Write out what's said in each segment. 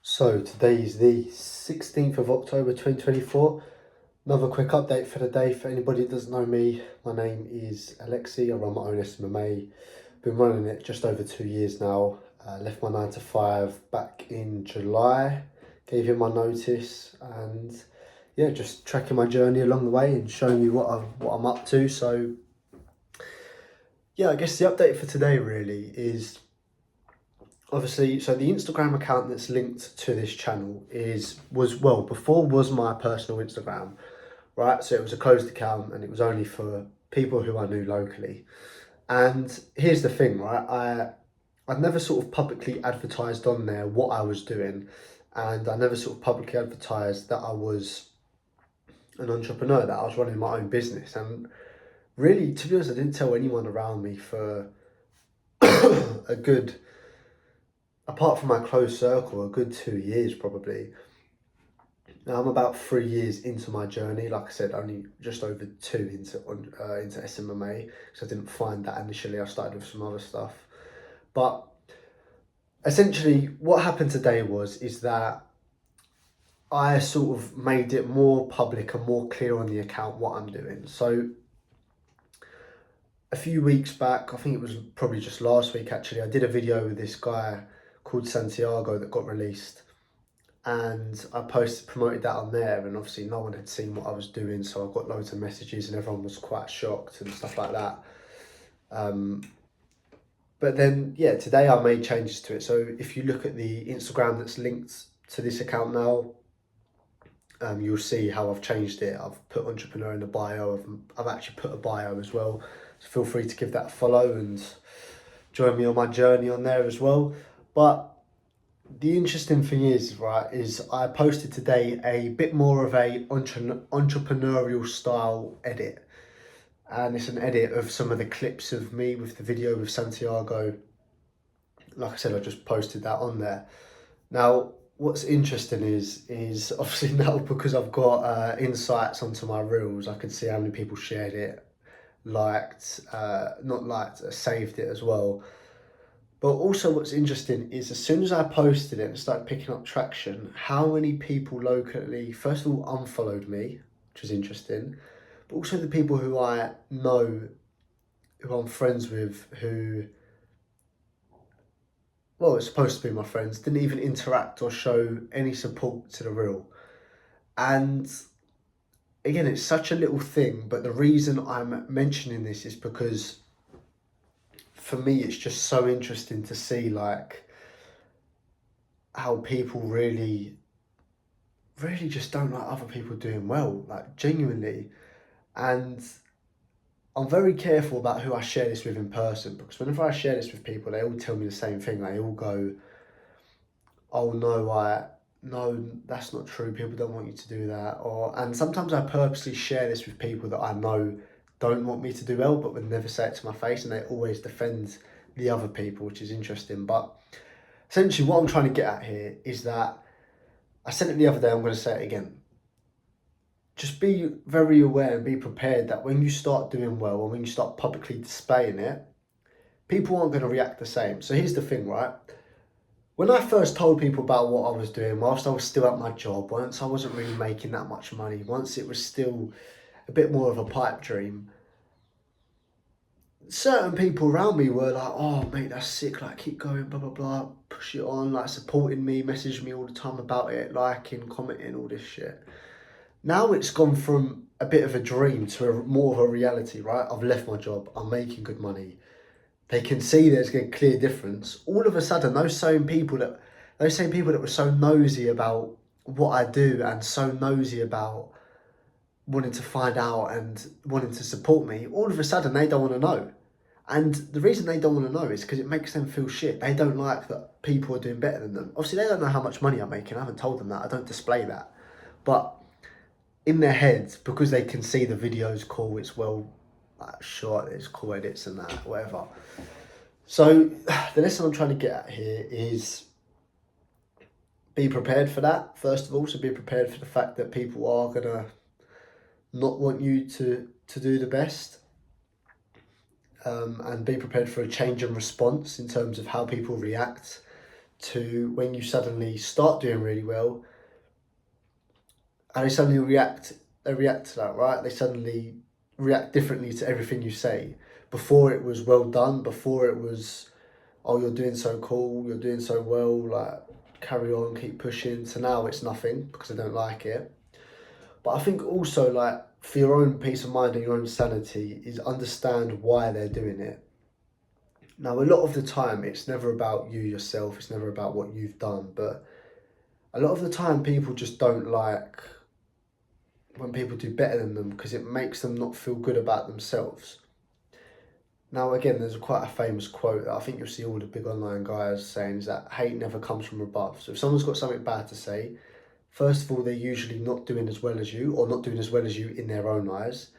So today is the 16th of October 2024. Another quick update for the day. For anybody that doesn't know me, my name is Alexi. I run my own SMMA. Been running it just over 2 years now. Left my 9 to 5 back in July. Gave him my notice and yeah, just tracking my journey along the way and showing you what I'm up to. So yeah, I guess the update for today really is obviously, so the Instagram account that's linked to this channel was my personal Instagram, right? So it was a closed account and it was only for people who I knew locally. And here's the thing, right? I'd never sort of publicly advertised on there what I was doing, and I never sort of publicly advertised that I was an entrepreneur, that I was running my own business. And really, to be honest, I didn't tell anyone around me for a good, apart from my close circle, a good 2 years probably. Now I'm about 3 years into my journey. Like I said, only just over two into SMMA, because I didn't find that initially. I started with some other stuff, but essentially, what happened today is that I sort of made it more public and more clear on the account what I'm doing. So a few weeks back, I think it was probably just last week actually, I did a video with this guy called Santiago that got released, and I promoted that on there, and obviously no one had seen what I was doing, so I got loads of messages and everyone was quite shocked and stuff like that. But then yeah, today I made changes to it. So if you look at the Instagram that's linked to this account now, you'll see how I've changed it. I've put entrepreneur in the bio. I've actually put a bio as well, so feel free to give that a follow and join me on my journey on there as well. But the interesting thing is I posted today a bit more of a entrepreneurial style edit. And it's an edit of some of the clips of me with the video with Santiago. Like I said, I just posted that on there. Now, what's interesting is obviously now, because I've got insights onto my reels, I can see how many people shared it, saved it as well. But also what's interesting is as soon as I posted it and started picking up traction, how many people locally, first of all, unfollowed me, which was interesting, but also the people who I know, who I'm friends with, who, well, it's supposed to be my friends, didn't even interact or show any support to the reel. And again, it's such a little thing, but the reason I'm mentioning this is because for me, it's just so interesting to see like how people really just don't like other people doing well, like genuinely. And I'm very careful about who I share this with in person, because whenever I share this with people, they all tell me the same thing. They all go, "Oh no, that's not true. People don't want you to do that." And sometimes I purposely share this with people that I know don't want me to do well, but would never say it to my face, and they always defend the other people, which is interesting. But essentially, what I'm trying to get at here is that I said it the other day. I'm going to say it again. Just be very aware and be prepared that when you start doing well and when you start publicly displaying it, people aren't going to react the same. So here's the thing, right? When I first told people about what I was doing, whilst I was still at my job, once I wasn't really making that much money, once it was still a bit more of a pipe dream, certain people around me were like, "Oh mate, that's sick, like keep going, blah blah blah, push it on," like supporting me, messaging me all the time about it, liking, commenting, all this shit. Now it's gone from a bit of a dream to more of a reality, right? I've left my job, I'm making good money. They can see there's a clear difference. All of a sudden, those same people that were so nosy about what I do and so nosy about wanting to find out and wanting to support me, all of a sudden they don't want to know. And the reason they don't want to know is because it makes them feel shit. They don't like that people are doing better than them. Obviously, they don't know how much money I'm making. I haven't told them that. I don't display that. But in their heads, because they can see the video's cool, it's well shot, it's cool edits and that, whatever. So the lesson I'm trying to get at here is be prepared for that, first of all. So be prepared for the fact that people are going to not want you to do the best. And be prepared for a change in response in terms of how people react to when you suddenly start doing really well, and they suddenly react. They react to that, right? They suddenly react differently to everything you say. Before it was well done. Before it was, oh, you're doing so cool. You're doing so well. Like, carry on, keep pushing. So now it's nothing because I don't like it. But I think also, like, for your own peace of mind and your own sanity, is understand why they're doing it. Now, a lot of the time, it's never about you yourself. It's never about what you've done. But a lot of the time, people just don't like when people do better than them because it makes them not feel good about themselves. Now, again, there's quite a famous quote that I think you'll see all the big online guys saying, is that hate never comes from above. So if someone's got something bad to say, first of all, they're usually not doing as well as you, or not doing as well as you in their own eyes.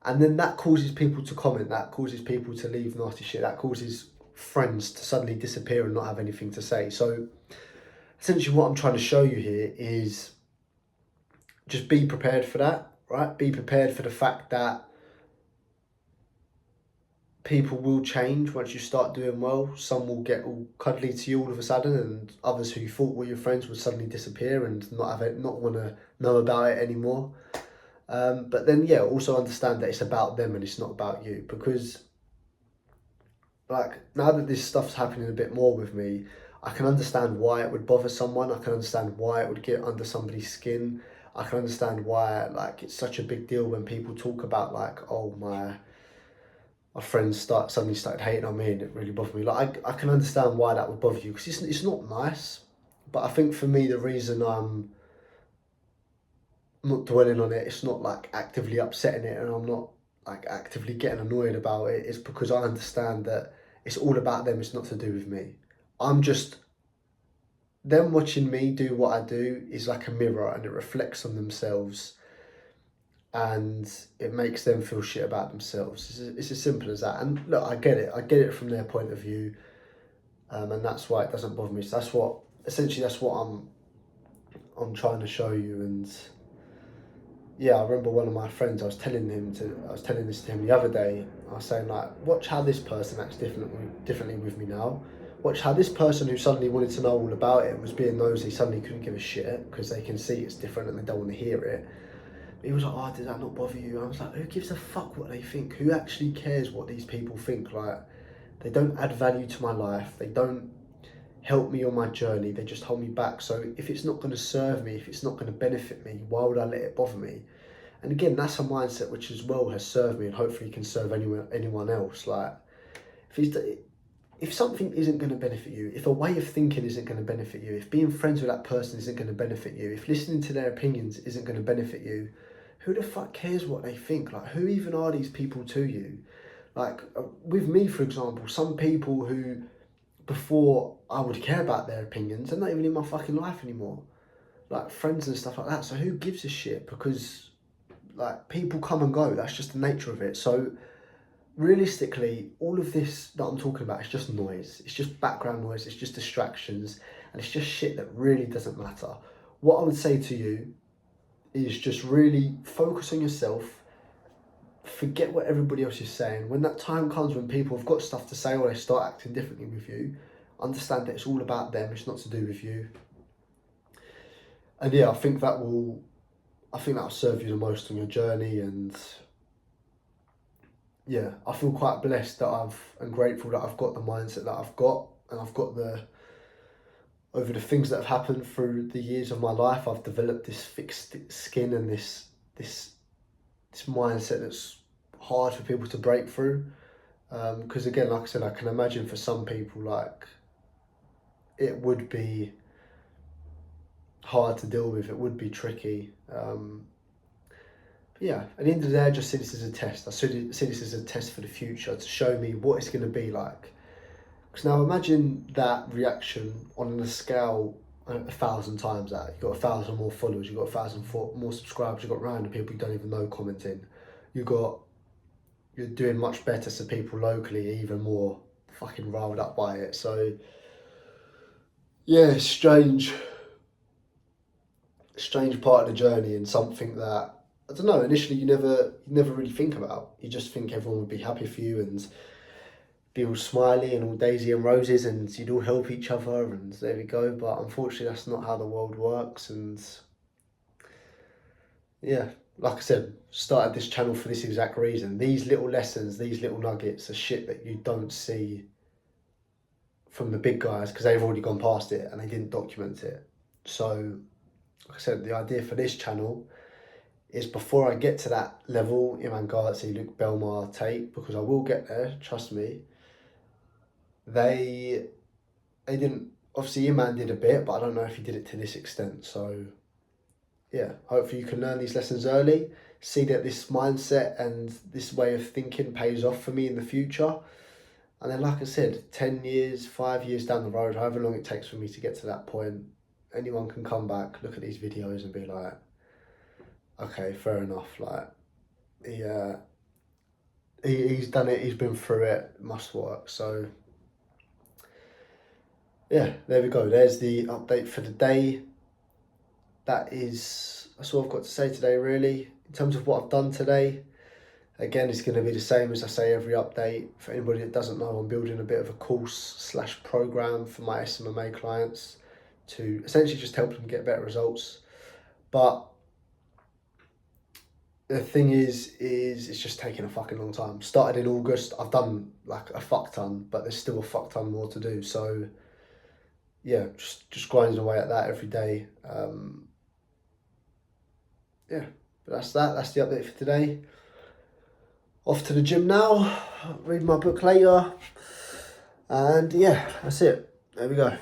And then that causes people to comment, that causes people to leave nasty shit, that causes friends to suddenly disappear and not have anything to say. So essentially what I'm trying to show you here is just be prepared for that, right? Be prepared for the fact that people will change once you start doing well. Some will get all cuddly to you all of a sudden, and others who you thought were your friends will suddenly disappear and not want to know about it anymore. But then, yeah, also understand that it's about them and it's not about you, because like now that this stuff's happening a bit more with me, I can understand why it would bother someone. I can understand why it would get under somebody's skin. I can understand why like it's such a big deal when people talk about like, oh, my friends suddenly started hating on me and it really bothered me. Like I can understand why that would bother you because it's not nice. But I think for me the reason I'm not dwelling on it, it's not like actively upsetting it and I'm not like actively getting annoyed about it, is because I understand that it's all about them, it's not to do with me. I'm just, them watching me do what I do is like a mirror and it reflects on themselves and it makes them feel shit about themselves. It's as simple as that. And look, I get it from their point of view, and that's why it doesn't bother me. So that's what I'm trying to show you. And yeah, I remember one of my friends, I was telling this to him the other day. I was saying like, watch how this person acts differently with me now. Watch how this person who suddenly wanted to know all about it and was being nosy suddenly couldn't give a shit because they can see it's different and they don't want to hear it. He was like, oh, does that not bother you? And I was like, who gives a fuck what they think? Who actually cares what these people think? Like, they don't add value to my life. They don't help me on my journey. They just hold me back. So if it's not going to serve me, if it's not going to benefit me, why would I let it bother me? And again, that's a mindset which as well has served me and hopefully can serve anyone else. Like, if something isn't going to benefit you, if a way of thinking isn't going to benefit you, if being friends with that person isn't going to benefit you, if listening to their opinions isn't going to benefit you, who the fuck cares what they think? Like, who even are these people to you? Like, with me, for example, some people who, before I would care about their opinions, they're not even in my fucking life anymore. Like, friends and stuff like that. So who gives a shit? Because, like, people come and go. That's just the nature of it. So, realistically, all of this that I'm talking about is just noise. It's just background noise. It's just distractions. And it's just shit that really doesn't matter. What I would say to you is just really focus on yourself. Forget what everybody else is saying. When that time comes when people have got stuff to say or they start acting differently with you, understand that it's all about them, it's not to do with you. And yeah, I think that'll serve you the most on your journey. And yeah, I feel quite blessed and grateful that I've got the mindset that I've got, and I've got over the things that have happened through the years of my life, I've developed this thick skin and this mindset that's hard for people to break through. Because again, like I said, I can imagine for some people, like, it would be hard to deal with, it would be tricky. Yeah, at the end of the day, I just see this as a test. I see this as a test for the future to show me what it's going to be like. Because now imagine that reaction on a scale 1,000 times that. You've got 1,000 more followers, you've got 1,000 more subscribers, you've got random people you don't even know commenting. You're doing much better, so people locally even more fucking riled up by it. So yeah, it's strange part of the journey, and something that, I don't know, initially you never really think about. You just think everyone would be happy for you and be all smiley and all daisy and roses and you'd all help each other and there we go. But unfortunately, that's not how the world works. And yeah, like I said, started this channel for this exact reason. These little lessons, these little nuggets are shit that you don't see from the big guys because they've already gone past it and they didn't document it. So, like I said, the idea for this channel is before I get to that level, Iman Ghazi, Luke Belmar, Tate, because I will get there, trust me. They didn't, obviously Iman did a bit, but I don't know if he did it to this extent. So yeah, hopefully you can learn these lessons early, see that this mindset and this way of thinking pays off for me in the future. And then, like I said, 10 years, 5 years down the road, however long it takes for me to get to that point, anyone can come back, look at these videos and be like, okay, fair enough. Like, he's done it, he's been through it, must work. So, yeah, there we go. There's the update for the day. That's all I've got to say today, really. In terms of what I've done today, again, it's going to be the same as I say every update. For anybody that doesn't know, I'm building a bit of a course/program for my SMMA clients to essentially just help them get better results. But the thing is it's just taking a fucking long time. Started in August, I've done like a fuck ton, but there's still a fuck ton more to do. So yeah, just grinding away at that every day. Yeah, but that's that. That's the update for today. Off to the gym now, read my book later, and yeah, that's it. There we go.